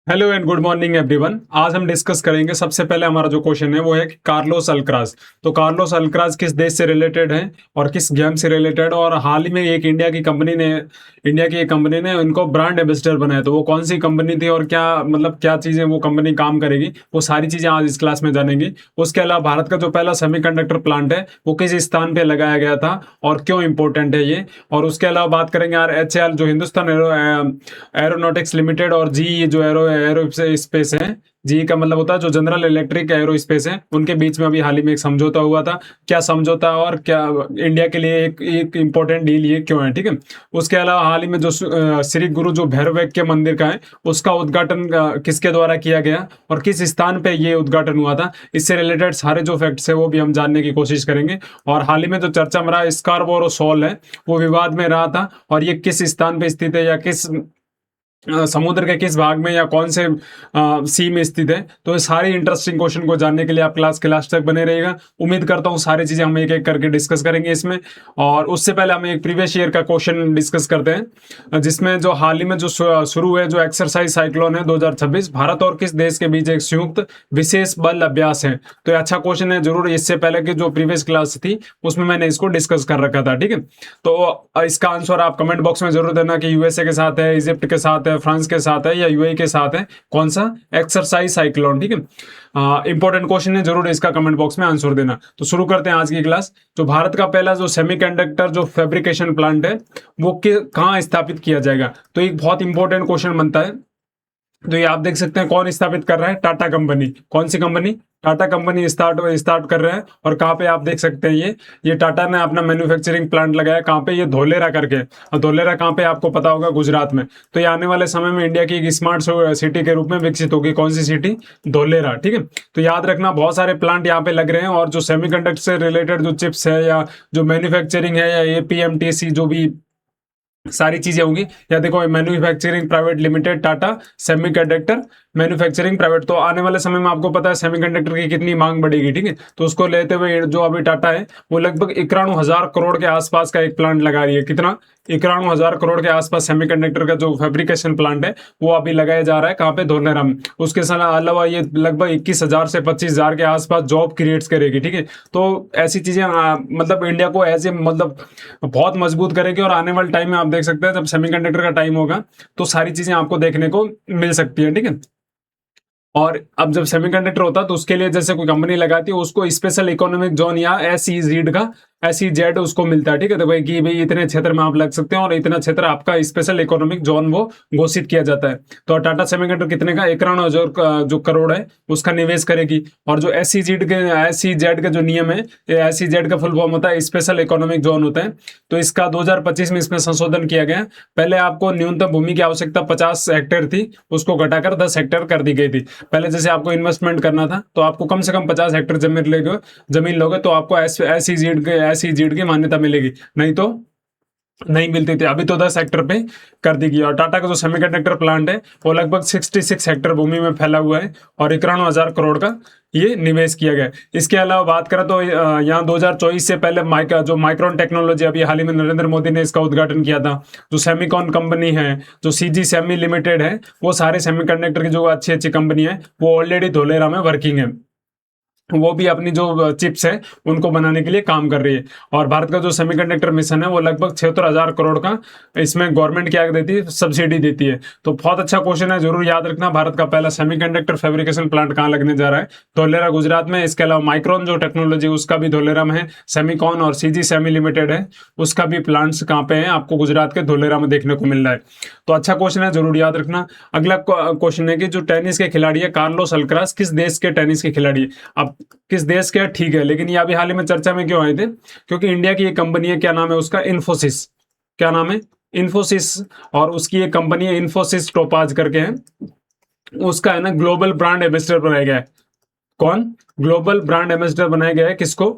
Hello and good morning everyone. आज हम discuss करेंगे। सबसे पहले हमारा जो क्वेश्चन है वो है कि कार्लोस अल्क्राज। तो कार्लोस अल्क्राज किस देश से रिलेटेड है और किस गेम से रिलेटेड, और हाल ही में एक इंडिया की एक कंपनी ने इनको ब्रांड एम्बेसडर बनाया। तो वो कौन सी कंपनी थी और क्या मतलब क्या चीज़ें वो कंपनी काम करेगी, वो सारी चीज़ें आज इस क्लास में जानेंगे। उसके अलावा भारत का जो पहला सेमीकंडक्टर प्लांट है वो किस स्थान पे लगाया गया था और क्यों इंपॉर्टेंट है ये। और उसके अलावा बात करेंगे यार HAL जो हिंदुस्तान एरोनॉटिक्स लिमिटेड और जी जो एरो एरो स्पेस है। जी का मतलब होता है जो जनरल इलेक्ट्रिक एरो स्पेस है, उनके बीच में अभी हाल ही में एक समझौता हुआ था। क्या समझौता और क्या इंडिया के लिए एक इंपॉर्टेंट डील ये क्यों है, ठीक है। उसके अलावा हाल ही में जो श्री गुरु जो भैरवैक के मंदिर का है उसका उद्घाटन किसके द्वारा किया गया और किस स्थान पे ये उद्घाटन हुआ था, इससे रिलेटेड सारे जो फैक्ट्स है वो भी हम जानने की कोशिश करेंगे। और हाल ही में जो चर्चा में रहा स्कार्बोरो शॉल है वो विवाद में रहा था, और ये किस स्थान पे स्थित है या किस समुद्र के किस भाग में या कौन से सी में स्थित है। तो ये सारी इंटरेस्टिंग क्वेश्चन को जानने के लिए आप क्लास के लास्ट तक बने रहिएगा। उम्मीद करता हूँ सारी चीजें हम एक एक करके डिस्कस करेंगे इसमें। और उससे पहले हम एक प्रीवियस ईयर का क्वेश्चन डिस्कस करते हैं, जिसमें जो हाल ही में जो शुरू है जो एक्सरसाइज साइक्लोन है 2026, भारत और किस देश के बीच एक संयुक्त विशेष बल अभ्यास है। तो ये अच्छा क्वेश्चन है जरूर। इससे पहले की जो प्रीवियस क्लास थी उसमें मैंने इसको डिस्कस कर रखा था, ठीक है। तो इसका आंसर आप कमेंट बॉक्स में जरूर देना कि यूएसए के साथ है, इजिप्ट के साथ है, फ्रांस के साथ है या यूएई के साथ है, कौन सा एक्सरसाइज साइक्लोन, ठीक है। इंपॉर्टेंट क्वेश्चन है, जरूर इसका कमेंट बॉक्स में आंसर देना। तो शुरू करते हैं आज की क्लास। जो भारत का पहला जो सेमीकंडक्टर जो फैब्रिकेशन प्लांट है वो कहाँ स्थापित किया जाएगा, तो एक बहुत इंपॉर्टेंट क्वेश्चन बनता है। तो ये आप देख सकते हैं कौन स्थापित कर रहा है, टाटा कंपनी। कौन सी कंपनी? टाटा कंपनी स्टार्ट कर रहे हैं। और कहाँ पे आप देख सकते हैं ये टाटा ने अपना मैन्युफैक्चरिंग प्लांट लगाया कहाँ पे, ये धोलेरा करके। और धोलेरा कहाँ पे आपको पता होगा, गुजरात में। तो ये आने वाले समय में इंडिया की एक स्मार्ट सिटी के रूप में विकसित होगी। कौन सी सिटी? धोलेरा, ठीक है। तो याद रखना बहुत सारे प्लांट यहाँ पे लग रहे हैं, और जो सेमीकंडक्टर से रिलेटेड जो चिप्स है या जो मैन्युफैक्चरिंग है या APMTC जो भी सारी चीजें होंगी। या देखो manufacturing private limited, Tata semiconductor manufacturing private. तो आने वाले समय में आपको पता है सेमीकंडक्टर की कितनी मांग बढ़ेगी, ठीक है। तो उसको लेते हुए जो अभी टाटा है वो लगभग 91,000 करोड़ के आसपास का एक प्लांट लगा रही है। कितना? 91,000 करोड़ के आसपास सेमीकंडक्टर का जो फैब्रिकेशन प्लांट है वो अभी लगाया जा रहा है। कहाँ पे? धोलेरा में। उसके अलावा ये लगभग 21,000 से 25,000 के आसपास जॉब क्रिएट्स करेगी, ठीक है। तो ऐसी चीजें मतलब इंडिया को ऐसे मतलब बहुत मजबूत करेगी। और आने वाले टाइम में आप देख सकते हैं जब सेमीकंडक्टर का टाइम होगा तो सारी चीजें आपको देखने को मिल सकती है, ठीक है। और अब जब सेमीकंडक्टर होता है तो उसके लिए जैसे कोई कंपनी लगाती है उसको स्पेशल इकोनॉमिक जोन या SEZ उसको मिलता है, ठीक है। तो भाई कि भाई इतने क्षेत्र में आप लग सकते हैं और इतना क्षेत्र आपका स्पेशल इकोनॉमिक जोन वो घोषित किया जाता है। तो टाटा सेमीकंडक्टर कितने का? 91,000 जो करोड़ है उसका निवेश करेगी। और जो SEZ का जो नियम है, SEZ का फुल फॉर्म होता है स्पेशल इकोनॉमिक जोन होता है। तो इसका 2025 में इसमें संशोधन किया गया। पहले आपको न्यूनतम भूमि की आवश्यकता 50 हेक्टेयर थी, उसको घटाकर 10 हेक्टेयर कर दी गई थी। पहले जैसे आपको इन्वेस्टमेंट करना था तो आपको कम से कम 50 हेक्टेयर जमीन लोगे तो आपको SEZ की मान्यता मिलेगी, नहीं तो नहीं मिलती थी। अभी तो 10 हेक्टर पे कर दी गई। और टाटा का जो सेमीकंडक्टर प्लांट है वो लगभग 66 हेक्टर भूमि में फैला हुआ है और 91,000 करोड़ का ये निवेश किया गया है। इसके अलावा बात करें तो यहाँ 2024 से पहले माइक्रोन टेक्नोलॉजी, अभी हाल ही में नरेंद्र मोदी ने इसका उद्घाटन किया था। जो सेमीकॉन कंपनी है, जो CG सेमी लिमिटेड है, वो सारे सेमीकंडक्टर की जो अच्छी अच्छी कंपनी है वो ऑलरेडी धोलेरा में वर्किंग है। वो भी अपनी जो चिप्स है उनको बनाने के लिए काम कर रही है। और भारत का जो सेमीकंडक्टर मिशन है वो लगभग 76,000 करोड़ का इसमें गवर्नमेंट क्या देती है? सब्सिडी देती है। तो बहुत अच्छा क्वेश्चन है, जरूर याद रखना। भारत का पहला सेमीकंडक्टर फैब्रिकेशन प्लांट कहाँ लगने जा रहा है? धोलेरा, गुजरात में। इसके अलावा माइक्रोन जो टेक्नोलॉजी उसका भी धोलेरा में है। सेमीकॉन और CG सेमी लिमिटेड है उसका भी प्लांट्स कहाँ पे है? आपको गुजरात के धोलेरा में देखने को मिल रहा है। तो अच्छा क्वेश्चन है, जरूर याद रखना। अगला क्वेश्चन है कि जो टेनिस के खिलाड़ी है कार्लोस अल्कराज किस देश के टेनिस के खिलाड़ी है? अब किस देश के? ठीक है, लेकिन ये अभी हाल ही में चर्चा में क्यों आए थे? क्योंकि इंडिया की एक कंपनी है, क्या नाम है उसका? इन्फोसिस। क्या नाम है? इन्फोसिस। और उसकी एक कंपनी है इन्फोसिस टोपाज करके है, उसका है ना ग्लोबल ब्रांड एम्बेसडर बनाया गया है। कौन? ग्लोबल ब्रांड एम्बेसडर बनाया गया है किसको?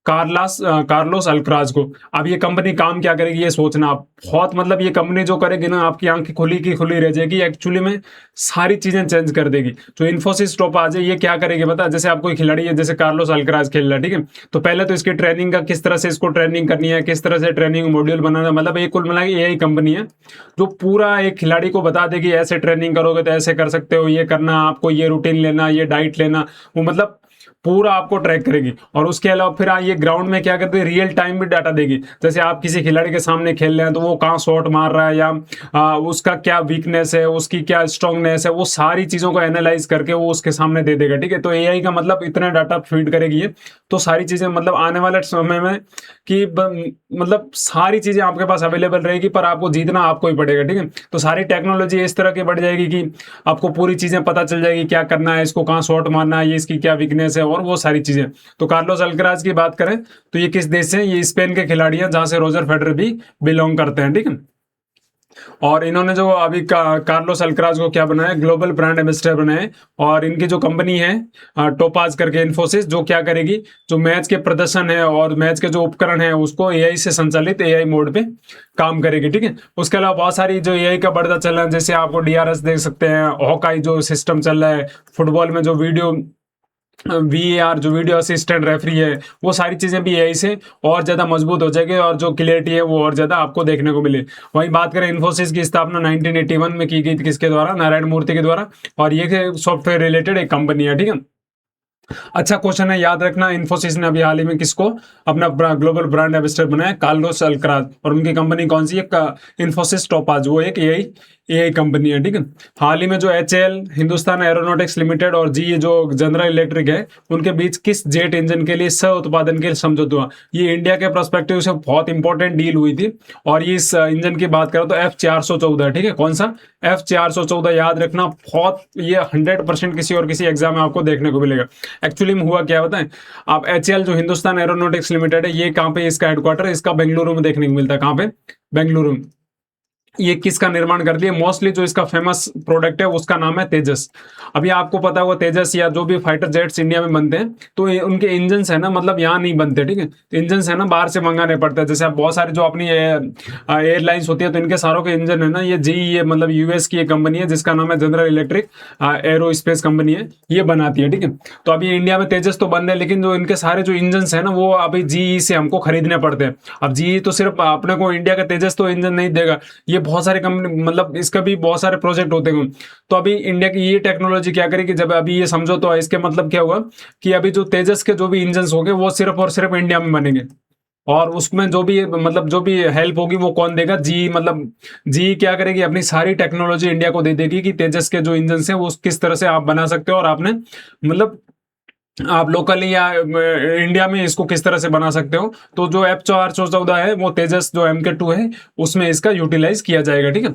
कार्लोस अल्क्राज को। अब ये कंपनी काम क्या करेगी ये सोचना आप, बहुत मतलब ये कंपनी जो करेगी ना, आपकी आंखें खुली की खुली रह जाएगी, एक्चुअली में सारी चीजें चेंज कर देगी। जो इन्फोसिस टोपाज है ये क्या करेगी पता, जैसे आप कोई खिलाड़ी है जैसे कार्लोस अल्क्राज खेल रहा है, ठीक है, तो पहले तो इसकी ट्रेनिंग का किस तरह से इसको ट्रेनिंग करनी है, किस तरह से ट्रेनिंग मॉड्यूल बनाना, मतलब ये कुल मिला के यही कंपनी है जो पूरा एक खिलाड़ी को बता देगी ऐसे ट्रेनिंग करोगे तो ऐसे कर सकते हो, ये करना, आपको ये रूटीन लेना, ये डाइट लेना, वो मतलब पूरा आपको ट्रैक करेगी। और उसके अलावा फिर ये ग्राउंड में क्या करती है, रियल टाइम भी डाटा देगी। जैसे आप किसी खिलाड़ी के सामने खेल रहे हैं तो वो कहाँ शॉट मार रहा है, या उसका क्या वीकनेस है, उसकी क्या स्ट्रांगनेस है, वो सारी चीजों को एनालाइज करके वो उसके सामने दे देगा, ठीक है। तो एआई का मतलब इतना डाटा फीड करेगी ये, तो सारी चीजें मतलब आने वाले समय में कि मतलब सारी चीजें आपके पास अवेलेबल रहेगी, पर आपको जीतना आपको ही पड़ेगा, ठीक है। तो सारी टेक्नोलॉजी इस तरह की बढ़ जाएगी कि आपको पूरी चीजें पता चल जाएगी, क्या करना है, इसको कहाँ शॉट मारना है, ये इसकी क्या वीकनेस है, और वो सारी चीजें। तो कार्लोस अल्कराज की बात करें तो ये किस देश से, ये स्पेन के खिलाड़ी हैं जहां से रोजर फेडरर भी बिलोंग करते हैं, ठीक है। और इन्होंने जो अभी कार्लोस अल्कराज को क्या बनाया, ग्लोबल ब्रांड एम्बेसडर बनाए। और इनकी जो कंपनी है टोपाज करके इन्फोसिस, जो क्या करेगी, जो मैच के प्रदर्शन है और मैच के जो उपकरण है उसको एआई से संचालित, एआई मोड पे काम करेगी, ठीक है। उसके अलावा बहुत सारी जो एआई का बढ़ता चल रहा है, जैसे आपको डीआरएस देख सकते हैं, हॉकाई जो सिस्टम चल रहा है, फुटबॉल में जो वीडियो वीएआर जो वीडियो असिस्टेंट रेफरी है, वो सारी चीजें भी एआई से और ज्यादा मजबूत हो जाएगी और जो क्लियरिटी है वो और ज्यादा आपको देखने को मिले। वहीं बात करें, इन्फोसिस की स्थापना 1981 में की गई थी, किसके द्वारा, नारायण मूर्ति के द्वारा, और ये सॉफ्टवेयर रिलेटेड एक कंपनी है, ठीक है। अच्छा क्वेश्चन है, याद रखना, इन्फोसिस ने अभी हाल ही में किसको अपना ग्लोबल ब्रांड एम्बेसडर बनाया, कार्लोस अल्कराज, और उनकी कंपनी कौन सी है, इन्फोसिस टोपाज, वो एक एआई कंपनी है, ठीक है। हाल ही में जो एचएएल, हिंदुस्तान एरोनॉटिक्स लिमिटेड, और जी जो जनरल इलेक्ट्रिक है, उनके बीच किस जेट इंजन के लिए सह उत्पादन के लिए समझौता हुआ। ये इंडिया के पर्सपेक्टिव से बहुत इंपॉर्टेंट डील हुई थी। और ये इस इंजन की बात करें तो F414, ठीक है, कौन सा, F414, याद रखना, बहुत ये 100% किसी और किसी एग्जाम में आपको देखने को मिलेगा। एक्चुअली में हुआ क्या बताएं, आप एचएएल जो हिंदुस्तान एरोनॉटिक्स लिमिटेड है, ये कहाँ पे इसका हेडक्वार्टर, इसका बेंगलुरु में देखने को मिलता है, कहाँ पे, बेंगलुरु में। ये किसका निर्माण करती है, मोस्टली जो इसका फेमस प्रोडक्ट है उसका नाम है तेजस। अभी आपको पता होगा तेजस या जो भी फाइटर जेट्स इंडिया में बनते हैं, तो उनके इंजन है ना, मतलब यहाँ नहीं बनते, ठीक है, तो इंजन है ना बाहर से मंगाने पड़ते हैं। जैसे आप बहुत सारी जो अपनी एयरलाइंस होती है, तो इनके सारों के इंजन है ना, ये ये मतलब यूएस की एक कंपनी है जिसका नाम है general electric arrow space company है, ये बनाती है, ठीक है। तो अभी इंडिया में तेजस तो बंद है, लेकिन जो इनके सारे जो इंजन है ना, वो अभी जीई से हमको खरीदने पड़ते हैं। अब जीई तो सिर्फ अपने को इंडिया का तेजस तो इंजन नहीं देगा, ये बहुत सारे कंपनी, मतलब इसका भी बहुत सारे प्रोजेक्ट होते हैं। तो अभी इंडिया की ये टेक्नोलॉजी क्या करेगी, जब अभी ये समझो तो इसके मतलब क्या होगा कि अभी जो तेजस के जो भी इंजन होंगे वो सिर्फ और सिर्फ इंडिया में बनेंगे, और उसमें जो भी मतलब जो भी हेल्प होगी वो कौन देगा, जी, मतलब जी क्या करेगी, अपनी सारी टेक्नोलॉजी इंडिया को दे देगी कि तेजस के जो इंजन है वो किस तरह से आप बना सकते हो, और आपने मतलब आप लोकली या इंडिया में इसको किस तरह से बना सकते हो। तो जो F414 है वो तेजस जो MK2 है उसमें इसका यूटिलाइज किया जाएगा, ठीक है।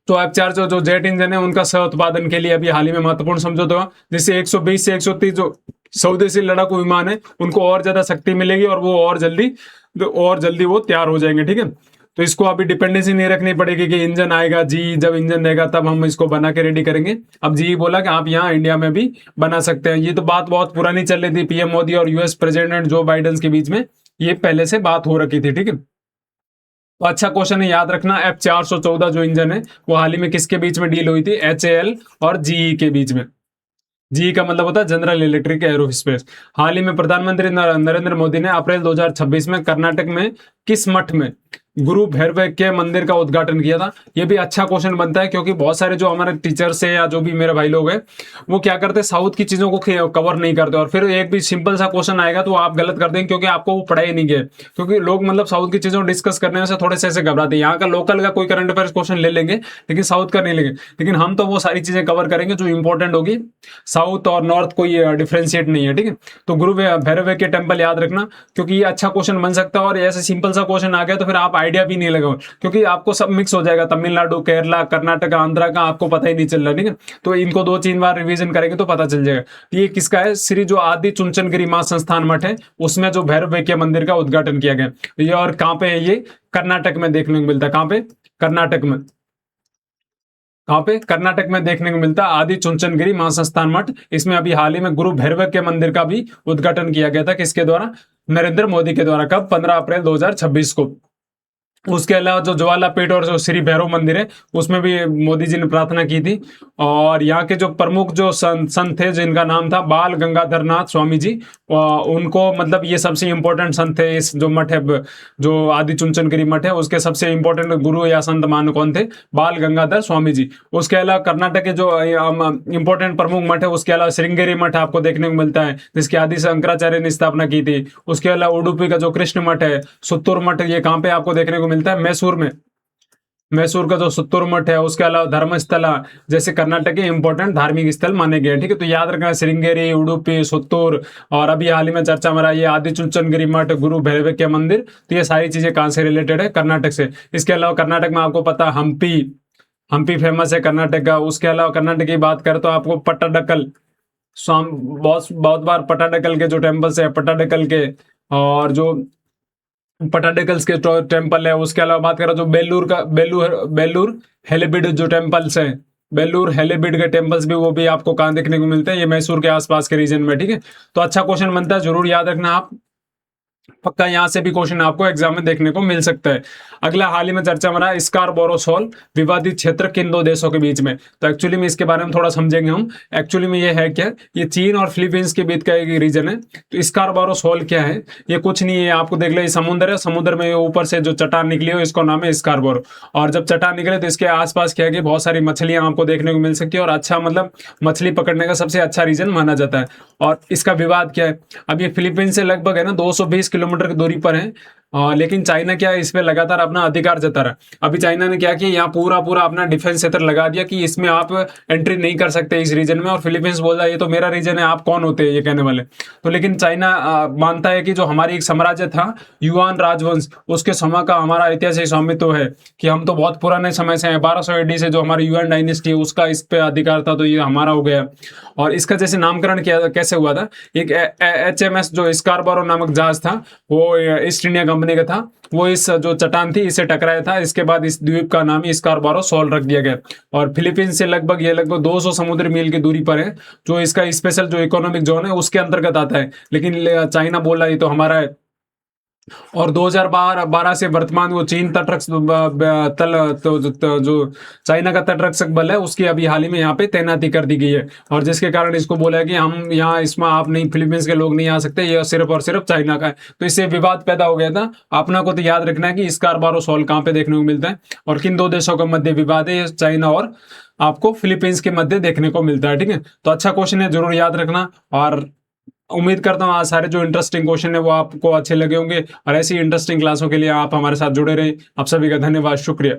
तो F4 जो जेट इंजन है उनका सह उत्पादन के लिए अभी हाल ही में महत्वपूर्ण समझौता हुआ, जिससे 120 से 130 जो स्वदेशी लड़ाकू विमान है उनको और ज्यादा शक्ति मिलेगी, और वो और जल्दी वो तैयार हो जाएंगे, ठीक है। तो इसको अभी डिपेंडेंसी नहीं रखनी पड़ेगी कि इंजन आएगा जी, जब इंजन देगा तब हम इसको बना के रेडी करेंगे। अब जी बोला कि आप यहाँ इंडिया में भी बना सकते हैं। ये तो बात बहुत पुरानी चल रही थी, पीएम मोदी और यूएस प्रेसिडेंट जो बाइडेन के बीच में ये पहले से बात हो रखी थी, ठीक है। तो अच्छा क्वेश्चन है, याद रखना, F414 जो इंजन है वो हाल ही में किसके बीच में डील हुई थी, एचएएल और जीई के बीच में। जी का मतलब होता है जनरल इलेक्ट्रिक एरोस्पेस। हाल ही में प्रधानमंत्री नरेंद्र मोदी ने अप्रैल 2026 में कर्नाटक में किस मठ में गुरु भैरव के मंदिर का उद्घाटन किया था। ये भी अच्छा क्वेश्चन बनता है, क्योंकि बहुत सारे जो हमारे टीचर्स है या जो भी मेरे भाई लोग हैं वो क्या करते हैं, साउथ की चीजों को कवर नहीं करते, और फिर एक भी सिंपल सा क्वेश्चन आएगा तो आप गलत कर देंगे, क्योंकि आपको वो पढ़ाई नहीं गया। क्योंकि लोग मतलब साउथ की चीजों को डिस्कस करने से थोड़े से ऐसे घबराते हैं, यहाँ का लोकल का कोई करंट अफेयर्स क्वेश्चन ले लेंगे लेकिन साउथ का नहीं लेंगे। लेकिन हम तो वो सारी चीजें कवर करेंगे जो इंपॉर्टेंट होगी, साउथ और नॉर्थ कोई डिफ्रेंशिएट नहीं है, ठीक है। तो गुरु भैरव के टेम्पल याद रखना, क्योंकि ये अच्छा क्वेश्चन बन सकता है, और ऐसे सिंपल सा क्वेश्चन आ गया तो फिर आप आइडिया भी नहीं लगाओ, क्योंकि आपको सब मिक्स हो जाएगा, तमिलनाडु, केरला, कर्नाटक, आंध्रा का आपको पता ही नहीं चल रहा, ठीक है। तो इनको 2-3 बार रिवीजन करेंगे तो पता चल जाएगा। ये किसका है, श्री जो आदि चुनचनगिरी मां संस्थान मठ है उसमें जो भैरव के मंदिर का उद्घाटन किया गया। ये और कहां पे है, ये कर्नाटक में देखने को मिलता है, कहां पे, कर्नाटक में। कहाँ पे? कर्नाटक में देखने को मिलता है आदि चुंचनगिरी महासंस्थान मठ। इसमें अभी हाल ही में गुरु भैरव के मंदिर का भी उद्घाटन किया गया था, किसके द्वारा? नरेंद्र मोदी के द्वारा। कब? 15 अप्रैल 2026 को। उसके अलावा जो ज्वाला पीठ और जो श्री भैरव मंदिर है, उसमें भी मोदी जी ने प्रार्थना की थी। और यहाँ के जो प्रमुख जो संत थे, जिनका नाम था बाल गंगाधर नाथ स्वामी जी, उनको मतलब ये सबसे इंपॉर्टेंट संत थे। इस जो मठ है, जो आदि चुंचनगिरी मठ है, उसके सबसे इंपॉर्टेंट गुरु या संत मान कौन थे? बाल गंगाधर स्वामी जी। उसके अलावा कर्नाटक के जो इंपॉर्टेंट प्रमुख मठ है, उसके अलावा श्रृंगेरी मठ आपको देखने को मिलता है, जिसकी आदि शंकराचार्य ने स्थापना की थी। उसके अलावा उडुपी का जो कृष्ण मठ है, सुत्तूर मठ, ये कहाँ पे आपको देखने को मिलता है? मैसूर में। मैसूर का जो सुत्तूर मठ है। उसके अलावा धर्मस्थला जैसे कर्नाटक के इंपॉर्टेंट धार्मिक स्थल माने गए। ठीक है, तो याद रखना श्रृंगेरी, उडुपी, सुत्तूर, और अभी हाल ही में चर्चा में रहा ये आदि चुंचनगिरी मठ, गुरु भैरव के मंदिर। तो ये सारी चीजें कहाँ से रिलेटेड है? कर्नाटक से। इसके अलावा कर्नाटक में आपको पता हम्पी, हम्पी फेमस है कर्नाटक का। उसके अलावा कर्नाटक की बात करें तो आपको पट्टाडकल, स्वाम बहुत बहुत बार पट्टाडकल के जो टेम्पल्स है, पट्टाडकल के, और जो पटाडेकल्स के टेम्पल है। उसके अलावा बात करें तो बेलूर का बेलूर हेलेबिड जो टेम्पल्स हैं, बेलूर हेलेबिड के टेम्पल्स भी, वो भी आपको कहाँ देखने को मिलते हैं? ये मैसूर के आसपास के रीजन में। ठीक है, तो अच्छा क्वेश्चन बनता है, जरूर याद रखना आप। पक्का यहाँ से भी क्वेश्चन आपको एग्जाम में देखने को मिल सकता है। अगला हाल ही में चर्चा में रहा स्कारबोरो शोल विवादित क्षेत्र किन दो देशों के बीच में। तो एक्चुअली में इसके बारे में थोड़ा समझेंगे हम। एक्चुअली में ये है क्या? ये चीन और फिलीपींस के बीच का एक रीजन है। तो स्कारबोरो शोल क्या है? ये कुछ नहीं है, आपको देख लो, ये समुद्र है, समुद्र में ऊपर से जो चट्टान निकली हो, इसको नाम है स्कारबोरो। और जब चट्टान निकले तो इसके आसपास क्या है कि बहुत सारी मछलियां आपको देखने को मिल सकती है, और अच्छा मतलब मछली पकड़ने का सबसे अच्छा रीजन माना जाता है। और इसका विवाद क्या है? अब ये फिलीपींस से लगभग है ना 220 किलोमीटर की दूरी पर है। लेकिन चाइना क्या है, इस पे लगातार अपना अधिकार जता रहा है। अभी चाइना ने क्या किया, यहाँ पूरा पूरा अपना डिफेंस क्षेत्र लगा दिया कि इसमें आप एंट्री नहीं कर सकते इस रीजन में। और फिलीपींस बोल रहा है ये तो मेरा रीजन है, आप कौन होते हैं ये कहने वाले? तो लेकिन चाइना मानता है कि जो हमारी एक साम्राज्य था युआन राजवंश, उसके समय का हमारा ऐतिहासिक स्वामित्व है, कि हम तो बहुत पुराने समय से हैं, 1200 एडी से जो हमारी युआन डायनेस्टी है उसका इस पे अधिकार था, तो ये हमारा हो गया। और इसका जैसे नामकरण किया कैसे हुआ था, एक HMS जो स्कारबोरो नामक जहाज था, वो ईस्ट इंडिया कंपनी का था, वो इस जो चट्टान थी इससे टकराया था। इसके बाद इस द्वीप का नाम स्कारबोरो शोल रख दिया गया। और फिलीपींस से लगभग 200 समुद्र मील की दूरी पर है, जो इसका स्पेशल जो इकोनॉमिक जोन है उसके अंतर्गत आता है। लेकिन चाइना बोल रहा है ये तो हमारा है। और 2012 से वर्तमान वो चीन जो चाइना का तटरक्षक बल है उसकी अभी हाल ही में यहाँ पे तैनाती कर दी गई है। और जिसके कारण इसको बोला है कि हम यहाँ इसमें आप नहीं, फिलीपींस के लोग नहीं आ सकते, ये सिर्फ और सिर्फ चाइना का है। तो इससे विवाद पैदा हो गया था। अपना को तो याद रखना है कि स्कारबोरो शोल कहाँ पे देखने को मिलता है और किन दो देशों के मध्य विवाद है, चाइना और आपको फिलीपींस के मध्य देखने को मिलता है। ठीक है, तो अच्छा क्वेश्चन है, जरूर याद रखना। और उम्मीद करता हूँ आज सारे जो इंटरेस्टिंग क्वेश्चन है वो आपको अच्छे लगे होंगे, और ऐसी इंटरेस्टिंग क्लासों के लिए आप हमारे साथ जुड़े रहें। आप सभी का धन्यवाद, शुक्रिया।